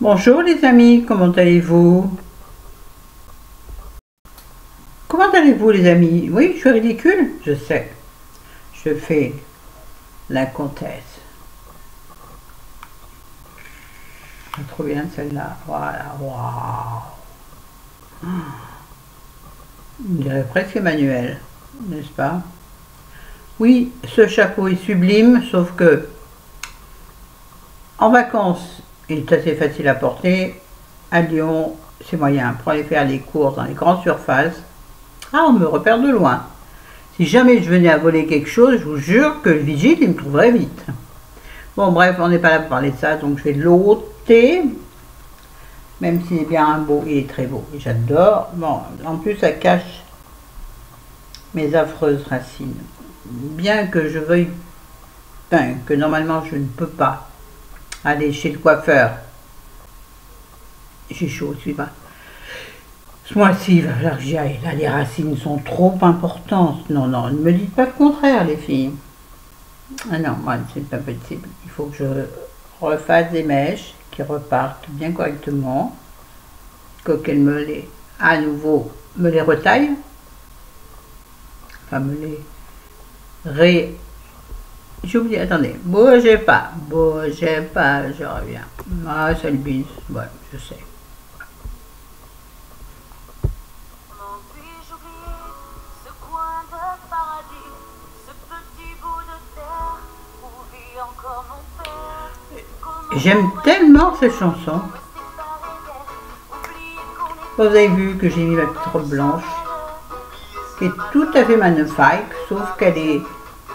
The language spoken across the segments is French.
Bonjour les amis, comment allez-vous? Comment allez-vous les amis? Oui, je suis ridicule, je sais. Je fais la comtesse. C'est trop bien celle-là. Voilà, waouh. On dirait presque Emmanuel, n'est-ce pas? Oui, ce chapeau est sublime, sauf que en vacances, il est assez facile à porter. À Lyon, c'est moyen. Pour aller faire des courses dans les grandes surfaces, ah, on me repère de loin. Si jamais je venais à voler quelque chose, je vous jure que le vigile, il me trouverait vite. Bon, bref, on n'est pas là pour parler de ça, donc je vais l'ôter. Même s'il est bien beau, il est très beau. J'adore. Bon, en plus, ça cache mes affreuses racines. Bien que je veuille, enfin, que normalement je ne peux pas aller chez le coiffeur. J'ai chaud, je suis pas. Ce mois-ci, il va falloir que j'y aille. Là, les racines sont trop importantes. Non, non, ne me dites pas le contraire, les filles. Ah non, moi, c'est pas possible. Il faut que je refasse des mèches qui repartent bien correctement. Qu'elle me les, à nouveau, me les retaille. Enfin, me les J'ai oublié, attendez. Bougez pas, je reviens. Ah, c'est le bis. Ouais, je sais. J'aime tellement cette chanson. Vous avez vu que j'ai mis ma petite robe blanche, qui est tout à fait magnifique, sauf qu'elle est,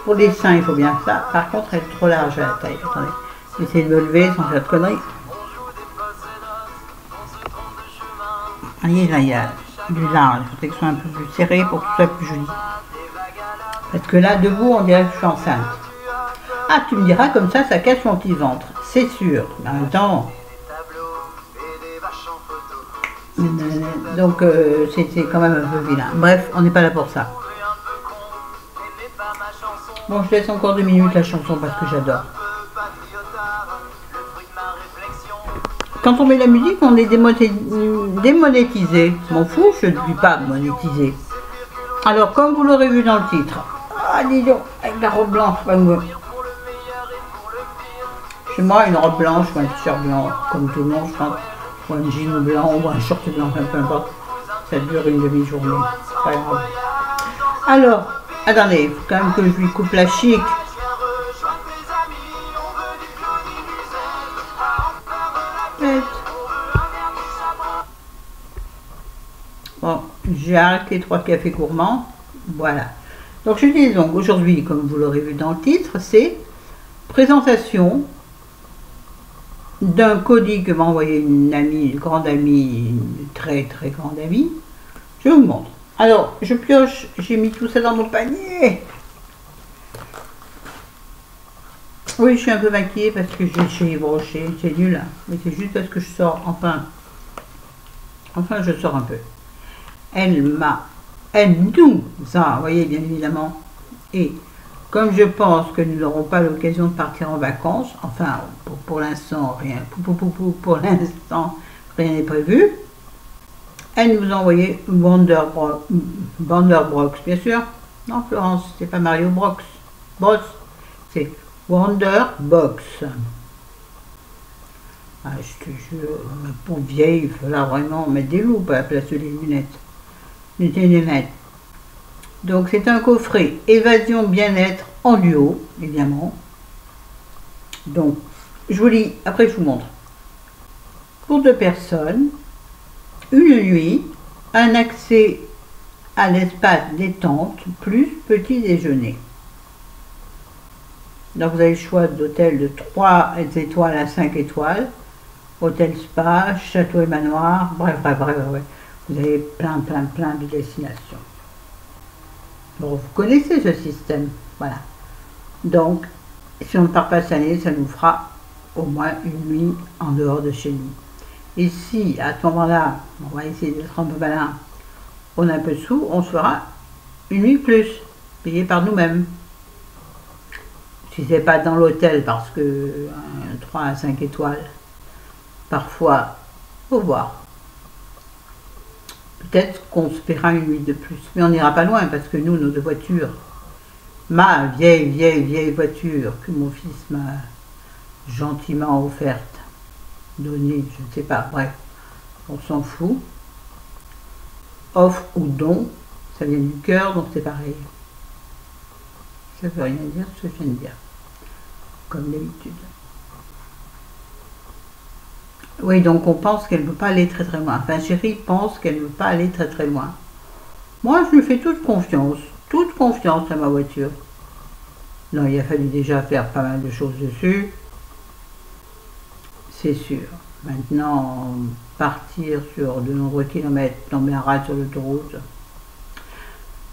pour les seins, il faut bien ça. Par contre, elle est trop large à la taille. Attendez, j'essaie de me lever sans faire de conneries. Voyez, là, il y a du large. Il faudrait que ce soit un peu plus serré pour que ce soit plus joli. Parce que là, debout, on dirait que je suis enceinte. Ah, tu me diras, comme ça cache mon petit ventre. C'est sûr. Mais en même temps... Donc, c'était quand même un peu vilain. Bref, on n'est pas là pour ça. Bon, je laisse encore 2 minutes la chanson parce que j'adore. Quand on met la musique, on est démonétisé. Je m'en fous, je ne suis pas monétisé. Alors, comme vous l'aurez vu dans le titre, ah, dis donc, avec la robe blanche, chez moi, une robe blanche ou un t-shirt blanc, comme tout le monde, je pense, ou un jean blanc ou un short blanc, peu importe, ça dure une demi-journée, pas grave. Alors, attendez, il faut quand même que je lui coupe la chic. Bon, j'ai arrêté 3 cafés gourmands, voilà. Donc je dis donc, aujourd'hui, comme vous l'aurez vu dans le titre, c'est présentation d'un colis que m'a envoyé une amie, une grande amie, une très très grande amie. Je vous montre. Alors, je pioche, j'ai mis tout ça dans mon panier. Oui, je suis un peu maquillée parce que j'ai chez Yves Rocher, c'est nul, hein. Mais c'est juste parce que je sors, enfin je sors un peu. Elle nous a envoyé bien évidemment, et comme je pense que nous n'aurons pas l'occasion de partir en vacances, enfin pour l'instant rien, pour l'instant rien n'est prévu, elle nous a envoyé Wonderbrox, bien sûr. Non Florence, c'est pas Mario Brox, c'est Wonderbox. Ah, je te jure, ma pauvre vieille, il faudra vraiment mettre des loupes à la place des lunettes. Des lunettes. Donc c'est un coffret évasion bien-être en duo, évidemment. Donc, je vous lis, après je vous montre. Pour 2 personnes, une nuit, un accès à l'espace détente, plus petit déjeuner. Donc vous avez le choix d'hôtel de 3 étoiles à 5 étoiles, hôtel spa, château et manoir, bref. Vous avez plein de destinations. Bon, vous connaissez ce système, voilà. Donc, si on ne part pas cette année, ça nous fera au moins une nuit en dehors de chez nous. Et si, à ce moment-là, on va essayer d'être un peu malin, on a un peu de sous, on se fera une nuit plus, payée par nous-mêmes. Si c'est pas dans l'hôtel, parce que 3 à 5 étoiles, parfois, faut voir. Peut-être qu'on se paiera une nuit de plus, mais on n'ira pas loin parce que nous, nos deux voitures, ma vieille voiture que mon fils m'a gentiment offerte, donnée, je ne sais pas, bref, on s'en fout. Offre ou don, ça vient du cœur, donc c'est pareil. Ça ne veut rien dire ce que je viens de dire, comme d'habitude. Oui, donc on pense qu'elle ne peut pas aller très très loin. Enfin, chérie pense qu'elle ne veut pas aller très très loin. Moi, je lui fais toute confiance à ma voiture. Non, il a fallu déjà faire pas mal de choses dessus, c'est sûr. Maintenant, partir sur de nombreux kilomètres, tomber un rade sur l'autoroute,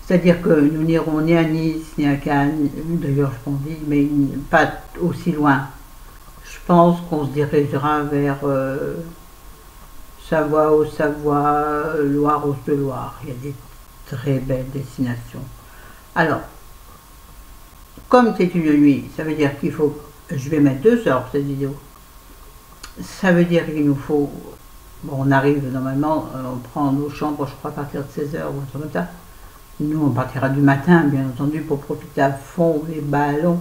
c'est-à-dire que nous n'irons ni à Nice, ni à Cannes, d'ailleurs je pense, mais pas aussi loin. Je pense qu'on se dirigera vers Savoie, Haute-Savoie, Loire, Haute-de-Loire. Il y a des très belles destinations. Alors, comme c'est une nuit, ça veut dire qu'il faut... Je vais mettre 2 heures pour cette vidéo. Ça veut dire qu'il nous faut... Bon, on arrive normalement, on prend nos chambres, je crois, à partir de 16 heures ou un truc comme ça. Nous, on partira du matin, bien entendu, pour profiter à fond des ballons.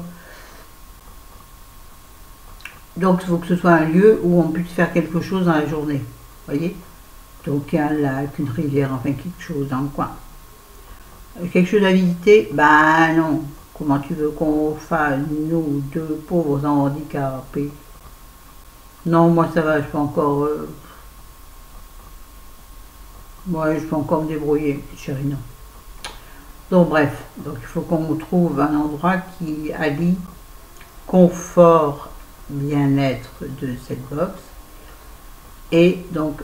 Donc, il faut que ce soit un lieu où on puisse faire quelque chose dans la journée. Vous voyez? Donc, un lac, une rivière, enfin, quelque chose dans le coin. Quelque chose à visiter? Ben non. Comment tu veux qu'on fasse, nous, deux pauvres handicapés? Non, moi, ça va, je peux encore... Moi, je peux encore me débrouiller, chérie, non. Donc, bref. Donc, il faut qu'on trouve un endroit qui allie confort, bien-être de cette box et donc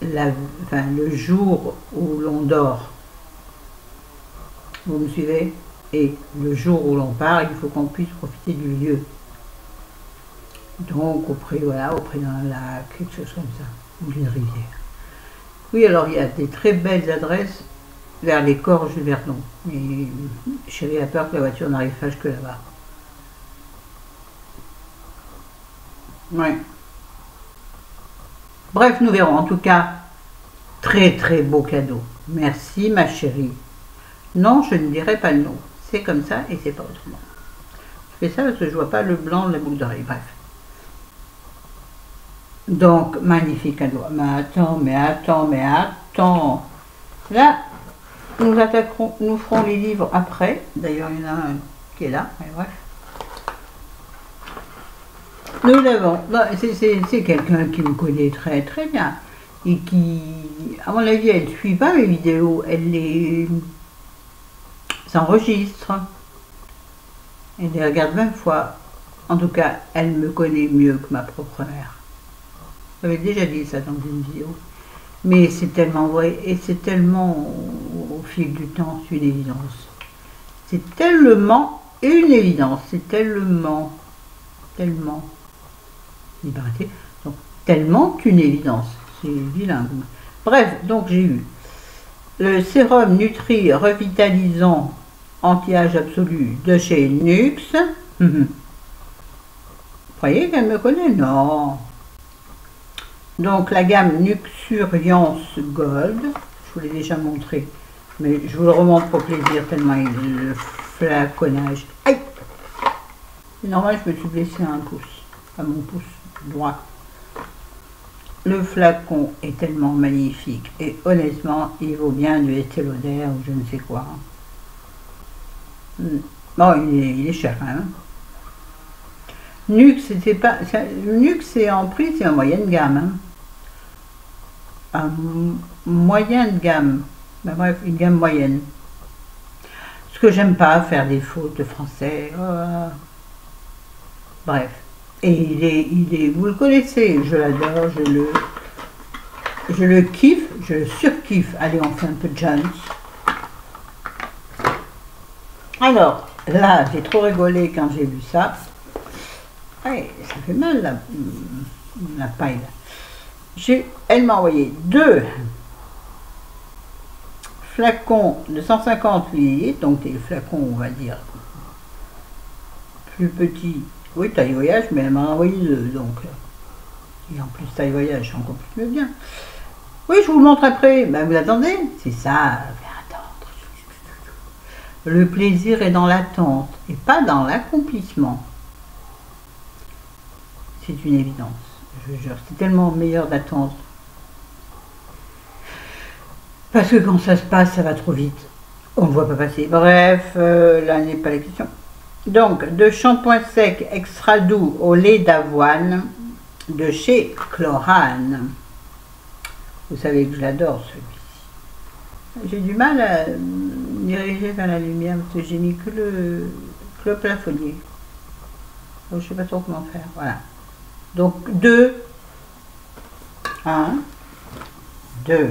le jour où l'on dort, vous me suivez, et le jour où l'on part, il faut qu'on puisse profiter du lieu, donc auprès d'un lac, quelque chose comme ça, ou d'une rivière. Oui, alors il y a des très belles adresses vers les Corges du Verdon, mais chérie a peur que la voiture n'arrive pas jusque là-bas. Ouais. Bref, nous verrons. En tout cas, très très beau cadeau. Merci ma chérie. Non, je ne dirai pas le nom. C'est comme ça et c'est pas autrement. Je fais ça parce que je vois pas le blanc de la boucle d'oreille. Bref. Donc, magnifique cadeau. Mais attends. Là, nous ferons les livres après. D'ailleurs, il y en a un qui est là. Mais bref. Nous l'avons. C'est quelqu'un qui me connaît très très bien et qui, à mon avis, elle ne suit pas mes vidéos, elle les enregistre, elle les regarde 20 fois. En tout cas, elle me connaît mieux que ma propre mère. J'avais déjà dit ça dans une vidéo, mais c'est tellement vrai et c'est tellement au fil du temps, c'est une évidence. C'est tellement une évidence, c'est tellement. Liberté. Donc, tellement qu'une évidence. C'est bilingue. Bref, donc j'ai eu le sérum Nutri revitalisant anti-âge absolu de chez Nux. Vous croyez qu'elle me connaît? Non. Donc la gamme Nuxuriance Gold. Je vous l'ai déjà montré. Mais je vous le remontre pour plaisir tellement le flaconnage. Aïe! C'est normal, je me suis blessé à un pouce. À mon pouce droit. Le flacon est tellement magnifique et honnêtement il vaut bien du Estée Lauder ou je ne sais quoi. Bon, il est cher quand même. Nux, c'est pas. Nux c'est en prix, c'est en moyenne gamme. Hein. Moyenne gamme. Ben bref, une gamme moyenne. Ce que j'aime pas, faire des fautes de français. Bref. Et il est, vous le connaissez, je l'adore, je le kiffe, je le surkiffe. Allez, on fait un peu de Jones. Alors, là, j'ai trop rigolé quand j'ai vu ça. Ouais, ça fait mal la paille. Elle m'a envoyé 2 flacons de 150 ml, donc des flacons, on va dire, plus petits. Oui, taille voyage, mais elle m'a envoyé 2, donc Et en plus, taille voyage, encore plus bien. Oui, je vous le montre après. Ben, vous l'attendez. C'est ça, faire attendre. Le plaisir est dans l'attente et pas dans l'accomplissement. C'est une évidence, je vous jure. C'est tellement meilleur d'attendre. Parce que quand ça se passe, ça va trop vite. On ne voit pas passer. Bref, là n'est pas la question. Donc, de shampoing sec extra doux au lait d'avoine de chez Chlorane. Vous savez que je l'adore celui-ci. J'ai du mal à diriger vers la lumière parce que j'ai mis que le plafonnier. Donc, je ne sais pas trop comment faire. Voilà. Donc 2, 1, 2.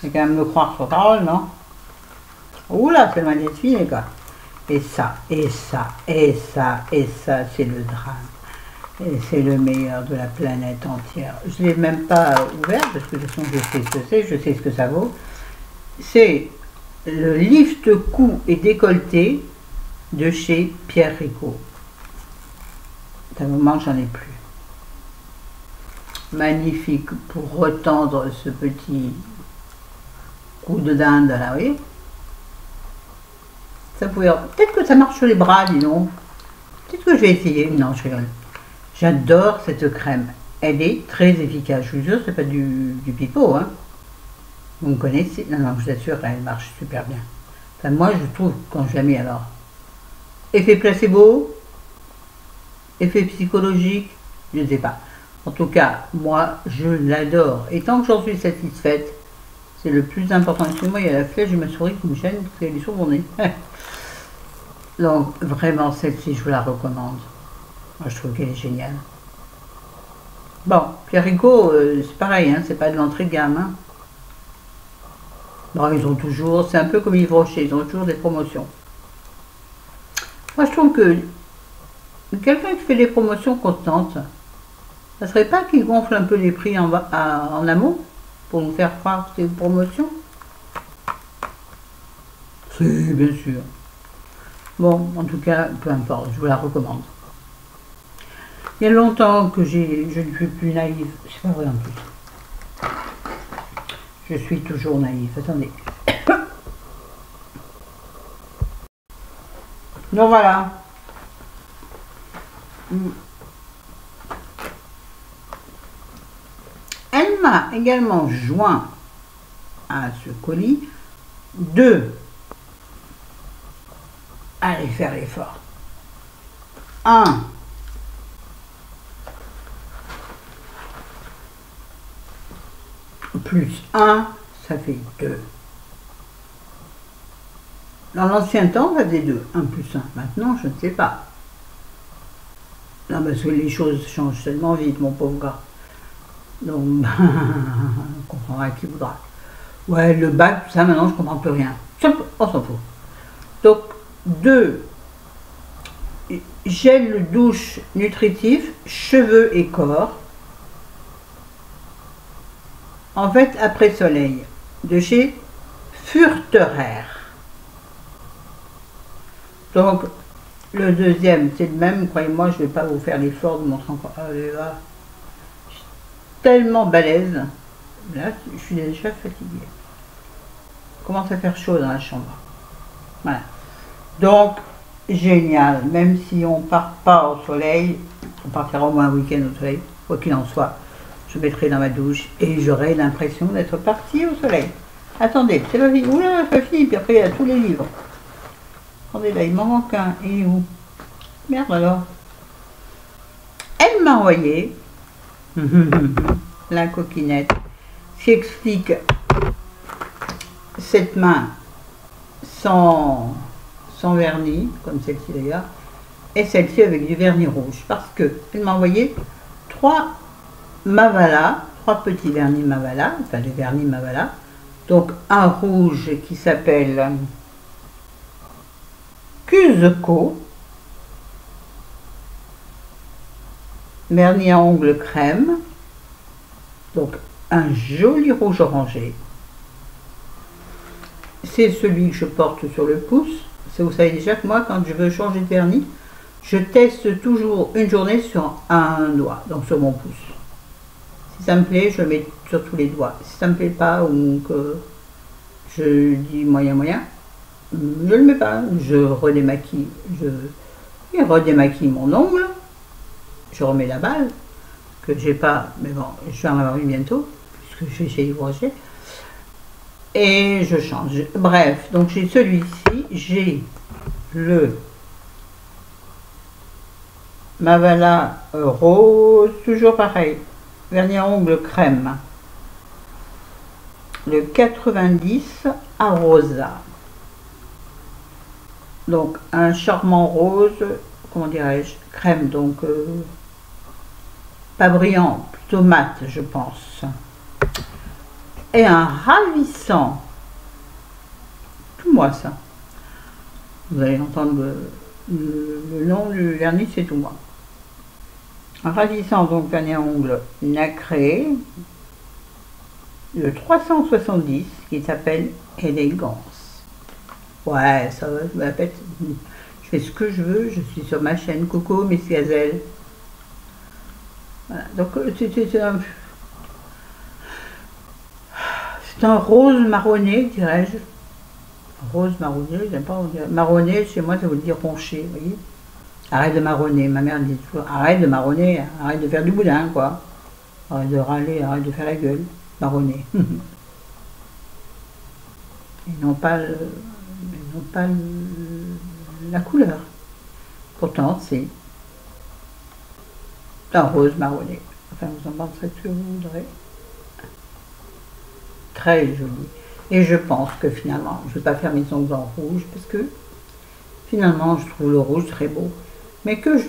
C'est quand même me croire sur parole, non? Oula, c'est mal défini, quoi. Et ça, et ça, et ça, et ça, c'est le drame. Et c'est le meilleur de la planète entière. Je ne l'ai même pas ouvert, parce que de toute façon, je sais ce que c'est, je sais ce que ça vaut. C'est le lift cou et décolleté de chez Pierre Ricot. Ça me manque, j'en ai plus. Magnifique pour retendre ce petit coup de dinde là, vous voyez. Ça pouvait... Peut-être que ça marche sur les bras, dis donc. Peut-être que je vais essayer. Non, je rigole. J'adore cette crème. Elle est très efficace. Je vous jure, c'est pas du pipeau, hein. Vous me connaissez? Non, non, je vous assure, elle marche super bien. Enfin, moi, je trouve, quand je la mets alors. Effet placebo, effet psychologique, je ne sais pas. En tout cas, moi, je l'adore. Et tant que j'en suis satisfaite, c'est le plus important. Excusez-moi, il y a la flèche de ma souris qui me gêne parce qu'elle est sur mon nez. Donc, vraiment, celle-ci, je vous la recommande. Moi, je trouve qu'elle est géniale. Bon, Pierre Ricot, c'est pareil, hein, c'est pas de l'entrée de gamme. Hein. Bon, ils ont toujours, c'est un peu comme Yves Rocher, ils ont toujours des promotions. Moi, je trouve que quelqu'un qui fait des promotions constantes, ça serait pas qu'il gonfle un peu les prix en amont pour nous faire croire que c'est une promotion? Si, bien sûr. Bon, en tout cas, peu importe, je vous la recommande. Il y a longtemps que je ne suis plus naïve. C'est pas vrai en plus. Je suis toujours naïve. Attendez. Donc voilà. Elle m'a également joint à ce colis de aller faire l'effort. 1. Plus 1, ça fait 2. Dans l'ancien temps, ça faisait 2. 1 plus 1. Maintenant, je ne sais pas. Non, parce que les choses changent tellement vite, mon pauvre gars. Donc, on comprendra qui voudra. Ouais, le bac, tout ça, maintenant, je ne comprends plus rien. On s'en fout. Donc, 2. Gel douche nutritif, cheveux et corps. En fait, après soleil, de chez Furterer. Donc, le deuxième, c'est le même. Croyez-moi, je ne vais pas vous faire l'effort de montrer encore. Allez là. Je suis tellement balèze. Là, je suis déjà fatiguée. Commence à faire chaud dans la chambre. Voilà. Donc, génial. Même si on ne part pas au soleil, on partira au moins un week-end au soleil, quoi qu'il en soit. Je mettrai dans ma douche et j'aurai l'impression d'être partie au soleil. Attendez, c'est pas fini. Oula, c'est pas fini. Puis après, il y a tous les livres. Attendez, là, il m'en manque un. Il est où? Merde alors. Elle m'a envoyé la coquinette qui explique cette main sans vernis, comme celle-ci d'ailleurs, et celle-ci avec du vernis rouge. Parce que elle m'a envoyé 3 Mavala, 3 petits vernis Mavala, enfin des vernis Mavala. Donc un rouge qui s'appelle Cusco, vernis à ongles crème, donc un joli rouge orangé. C'est celui que je porte sur le pouce. Vous savez déjà que moi, quand je veux changer de vernis, Je teste toujours une journée sur un doigt, donc sur mon pouce. Si ça me plaît, je le mets sur tous les doigts. Si ça me plaît pas ou que je dis moyen, je le mets pas. Je redémaquille, je redémaquille mon ongle. Je remets la balle, que j'ai pas, mais bon, je vais en avoir une bientôt, puisque je vais chez Yves Rocher. Et je change. Bref, donc j'ai celui-ci, j'ai le Mavala rose, toujours pareil, vernis à ongles crème. Le 90 Arosa. Donc un charmant rose, comment dirais-je, crème, donc pas brillant, plutôt mat, je pense. Et un ravissant, tout moi ça. Vous allez entendre le nom du vernis, c'est tout moi. Un ravissant, donc vernis à ongles nacré, le 370 qui s'appelle Élégance. Ouais, ça va, je m'appelle. Je fais ce que je veux, je suis sur ma chaîne Coco Miss Gazelle. Voilà, donc c'est un rose marronné, dirais-je. Rose marronné, j'aime pas dire. Marronné, chez moi, ça veut dire ronché, vous voyez. Arrête de marronner, ma mère dit toujours, arrête de marronner, arrête de faire du boudin, quoi. Arrête de râler, arrête de faire la gueule, marronner. Et non pas, la couleur. Pourtant, c'est un rose marronné. Enfin, vous en penserez ce que vous voudrez. Très joli. Et je pense que finalement, je ne vais pas faire mes ongles en rouge parce que finalement, je trouve le rouge très beau. Mais je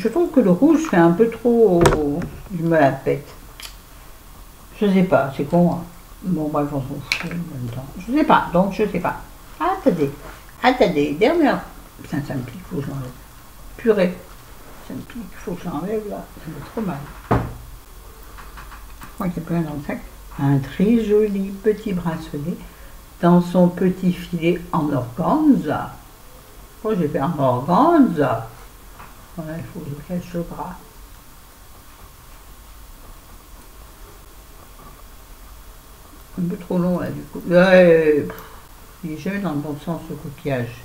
trouve que le rouge fait un peu trop. Je me la pète. Je sais pas, c'est con. Hein. Bon, bref, on s'en fout en même temps. Je sais pas, donc je sais pas. Attendez, dernière. Putain, ça me pique, il faut que j'enlève. Purée, ça me pique, il faut que j'enlève là. Ça me fait trop mal. Je crois qu'il y a plein dans le sac. Un très joli petit bracelet dans son petit filet en organza. Oh, j'ai fait un organza. Voilà, il faut que je cache le bras. Un peu trop long là du coup. Il est jamais dans le bon sens le coquillage.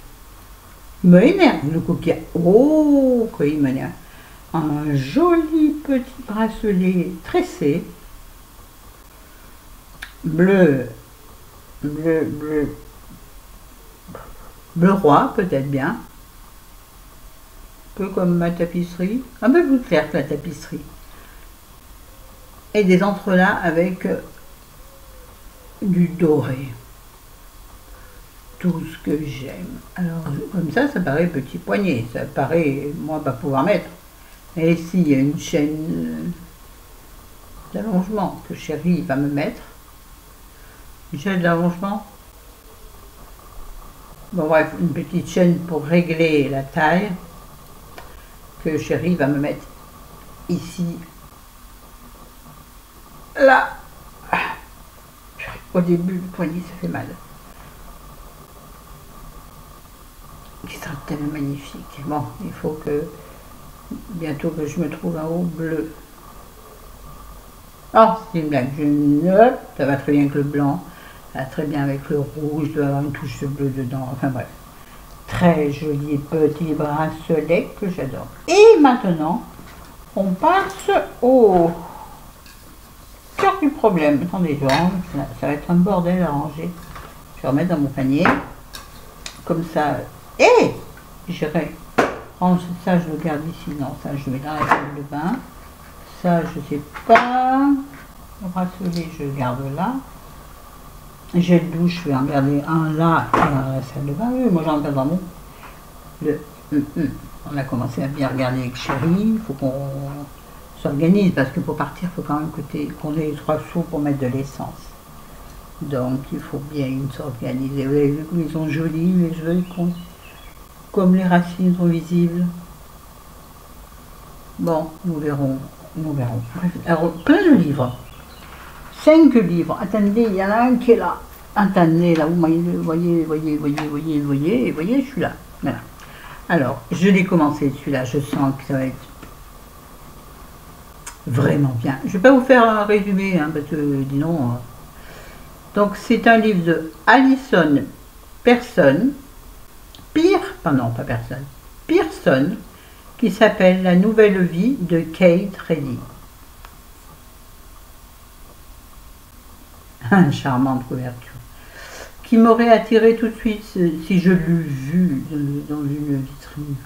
Il m'énerve le coquillage. Oh, quoi il m'énerve. Un joli petit bracelet tressé. Bleu roi, peut-être bien. Un peu comme ma tapisserie. Un peu plus clair que la tapisserie. Et des entrelacs avec du doré. Tout ce que j'aime. Alors, comme ça paraît petit poignet. Ça paraît, moi, pas pouvoir mettre. Et ici, il y a une chaîne d'allongement que Chérie va me mettre. Une chaîne d'allongement. Bon bref, une petite chaîne pour régler la taille que Chérie va me mettre ici. Là. Au début, le poignet, ça fait mal. Qui sera tellement magnifique. Bon, il faut que bientôt que je me trouve un haut bleu. Oh, c'est une blague. Ça va très bien avec le blanc. Ça va très bien avec le rouge. Je dois avoir une touche de bleu dedans. Enfin bref. Très joli petit bracelet que j'adore. Et maintenant, on passe au cœur du problème. Attendez, ça va être un bordel à ranger. Je vais remettre dans mon panier. Comme ça. Et j'irai range ça, je le garde ici. Non, ça, je mets dans la salle de bain. Ça, je sais pas. Le bracelet, je le garde là. J'ai le douche, je vais en garder un là et un dans la salle de bain. Oui, moi j'en garde dans mon. On a commencé à bien regarder avec Chérie. Il faut qu'on s'organise parce que pour partir, il faut quand même qu'on ait les 3 sous pour mettre de l'essence. Donc il faut bien s'organiser. Vous avez vu comme ils sont jolis, les cheveux, comme les racines sont visibles. Bon, nous verrons. Alors, plein de livres. 5 livres. Attendez, il y en a un qui est là. Attendez, là, vous voyez, je suis là. Voilà. Alors, je l'ai commencé celui-là, je sens que ça va être vraiment bien. Je ne vais pas vous faire un résumé, hein, parce que sinon... Donc, c'est un livre de Alison Pearson, pardon, pas personne, Pearson, qui s'appelle La nouvelle vie de Kate Reddy. Charmante couverture. Qui m'aurait attiré tout de suite si je l'eus vu dans une vitrine.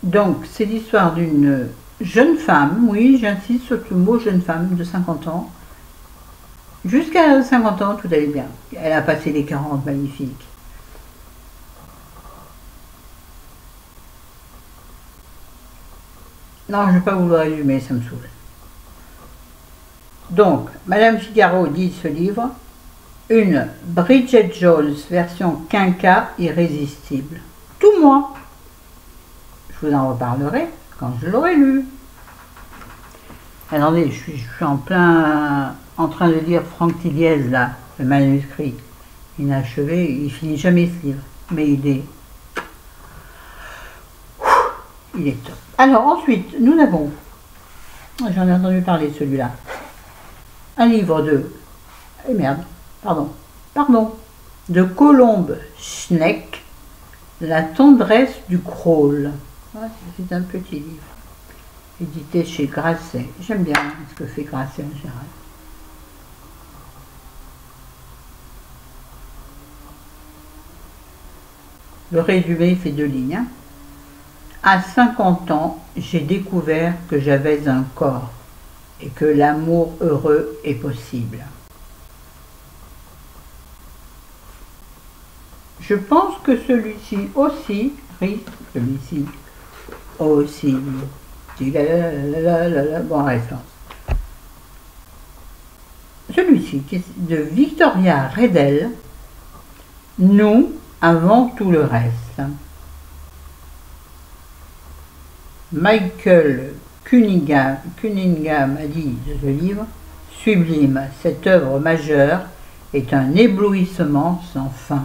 Donc, c'est l'histoire d'une jeune femme, oui, j'insiste sur le mot jeune femme de 50 ans. Jusqu'à 50 ans, tout allait bien. Elle a passé les 40, magnifique. Non, je ne vais pas vous le résumer, ça me saoule. Donc, Madame Figaro dit ce livre, une Bridget Jones version quinca irrésistible. Tout moi. Je vous en reparlerai quand je l'aurai lu. Attendez, je suis en train de lire Franck Tilliez, là, le manuscrit inachevé. Il finit jamais ce livre, mais il est top. Alors ensuite, nous avons, j'en ai entendu parler celui-là, un livre de, de Colombe Schneck, La tendresse du crawl. C'est un petit livre, édité chez Grasset. J'aime bien ce que fait Grasset en général. Le résumé fait 2 lignes. Hein. À 50 ans, j'ai découvert que j'avais un corps et que l'amour heureux est possible. Je pense que celui-ci aussi risque, bon, référence. Celui-ci, qui est de Victoria Redel, Nous avant tout le reste. Michael Cunningham a dit de ce livre, sublime, cette œuvre majeure est un éblouissement sans fin.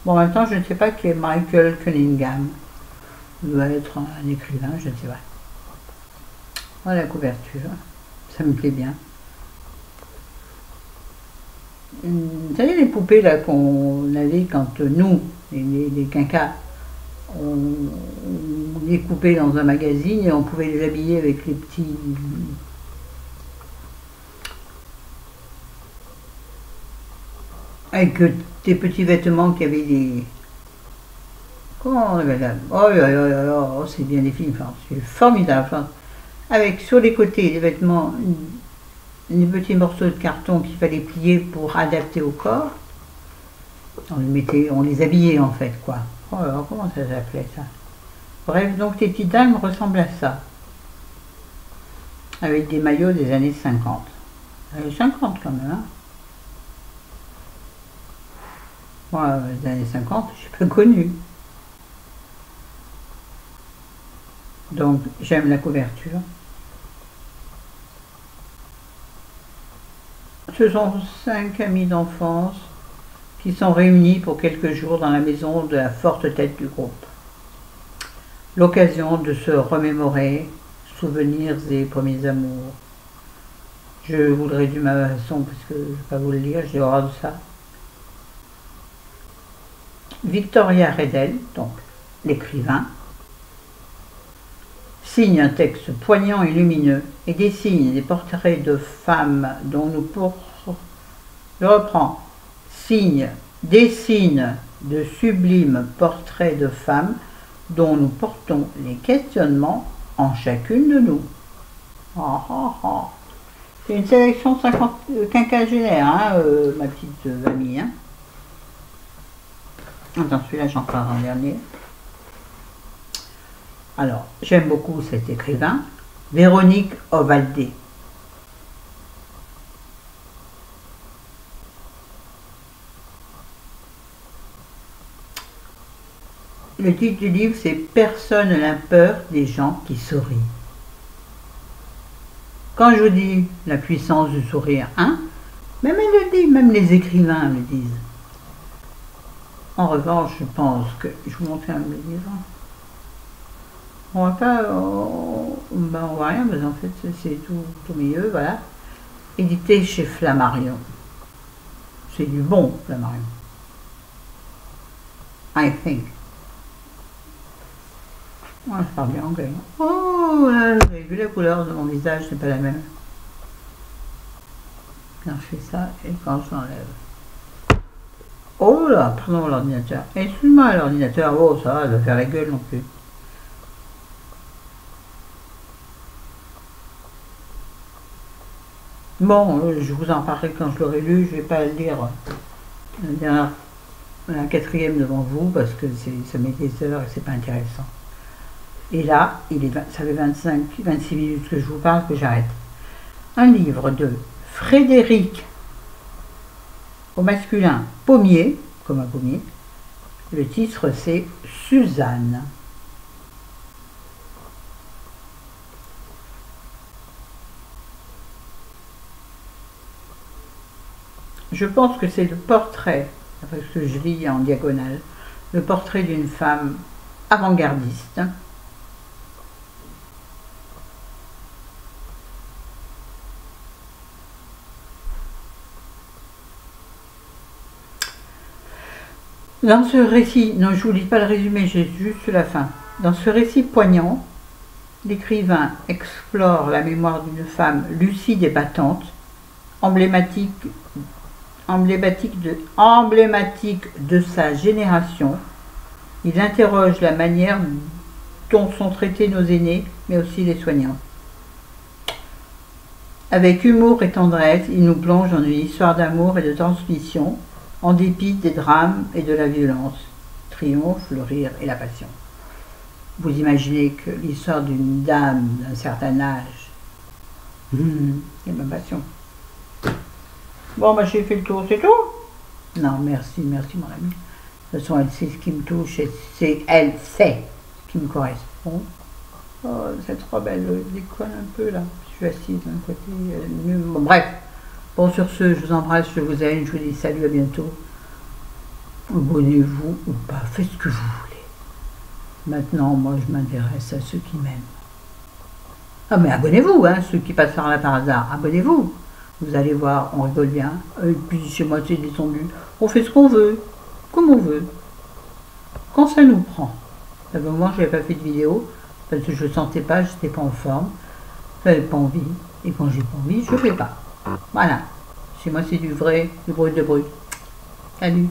Bon, en même temps, je ne sais pas qui est Michael Cunningham. Il doit être un écrivain, je ne sais pas. Voilà la couverture, ça me plaît bien. Vous savez les poupées là qu'on avait quand nous, les quinquas, on les coupait dans un magazine et on pouvait les habiller avec les petits... Avec des petits vêtements qui avaient des... Comment on appelle ça? Oh là là là là, oh, c'est bien des films, enfin, c'est formidable. Enfin, avec sur les côtés des vêtements, des petits morceaux de carton qu'il fallait plier pour adapter au corps. On les habillait en fait, quoi. Oh là là, comment ça s'appelait ça? Bref, donc les petites dames ressemblent à ça. Avec des maillots des années 50. Années 50 quand même, hein. Moi, les années 50, je suis pas connue. Donc, j'aime la couverture. Ce sont 5 amis d'enfance qui sont réunis pour quelques jours dans la maison de la forte tête du groupe. L'occasion de se remémorer, souvenirs et premiers amours. Je vous le résume à ma façon parce que je ne vais pas vous le lire, j'ai horreur de ça. Victoria Redel, donc l'écrivain, signe un texte poignant et lumineux et dessine des portraits de femmes dont nous Je reprends. Dessine de sublimes portraits de femmes dont nous portons les questionnements en chacune de nous. Oh, oh, oh. C'est une sélection quinquagénaire, hein, ma petite amie. Hein. Attends, celui-là, j'en parle en dernier. Alors, j'aime beaucoup cet écrivain, Véronique Ovaldé. Le titre du livre, c'est « Personne n'a peur des gens qui sourient ». Quand je vous dis la puissance du sourire, hein, même elle le dit, même les écrivains le disent. En revanche, je pense que... Je vous montre un livre. On va pas... ben, on voit rien, mais en fait, c'est tout au milieu, voilà. Édité chez Flammarion. C'est du bon, Flammarion. I think. Ouais, je parle bien anglais. Oh, là, vous avez vu la couleur de mon visage, c'est pas la même. Quand je fais ça et quand je l'enlève. Oh là, pardon l'ordinateur. Excuse-moi l'ordinateur, oh ça va, il va faire la gueule non plus. Bon, je vous en parlerai quand je l'aurai lu, je vais pas le lire la quatrième devant vous parce que ça met des heures et c'est pas intéressant. Et là, ça fait 26 minutes que je vous parle, que j'arrête. Un livre de Frédéric, au masculin, Pommier, comme un pommier. Le titre c'est Suzanne. Je pense que c'est le portrait, parce que je lis en diagonale, le portrait d'une femme avant-gardiste. Dans ce récit, non je vous lis pas le résumé, j'ai juste la fin. Dans ce récit poignant, l'écrivain explore la mémoire d'une femme lucide et battante, emblématique de sa génération. Il interroge la manière dont sont traités nos aînés, mais aussi les soignants. Avec humour et tendresse, il nous plonge dans une histoire d'amour et de transmission, en dépit des drames et de la violence. Triomphe, le rire et la passion. Vous imaginez que l'histoire d'une dame d'un certain âge, c'est ma passion. Bon, bah j'ai fait le tour, c'est tout? Non, merci, merci mon ami. De toute façon, elle sait ce qui me touche, elle sait ce qui me correspond. Oh, cette robe, elle décolle un peu là. Je suis assise d'un côté, bon, bref. Bon, sur ce, je vous embrasse, je vous aime, je vous dis salut, à bientôt. Abonnez-vous ou pas, faites ce que vous voulez. Maintenant, moi, je m'intéresse à ceux qui m'aiment. Ah, mais abonnez-vous, hein, ceux qui passent par là par hasard, abonnez-vous. Vous allez voir, on rigole bien. Et puis, chez moi, c'est détendu. On fait ce qu'on veut, comme on veut. Quand ça nous prend. D'abord, moi, je n'avais pas fait de vidéo, parce que je ne sentais pas, je n'étais pas en forme. Je n'avais pas envie. Et quand j'ai pas envie, je ne fais pas. Voilà. Chez moi, c'est du vrai, du brut de brut. Salut.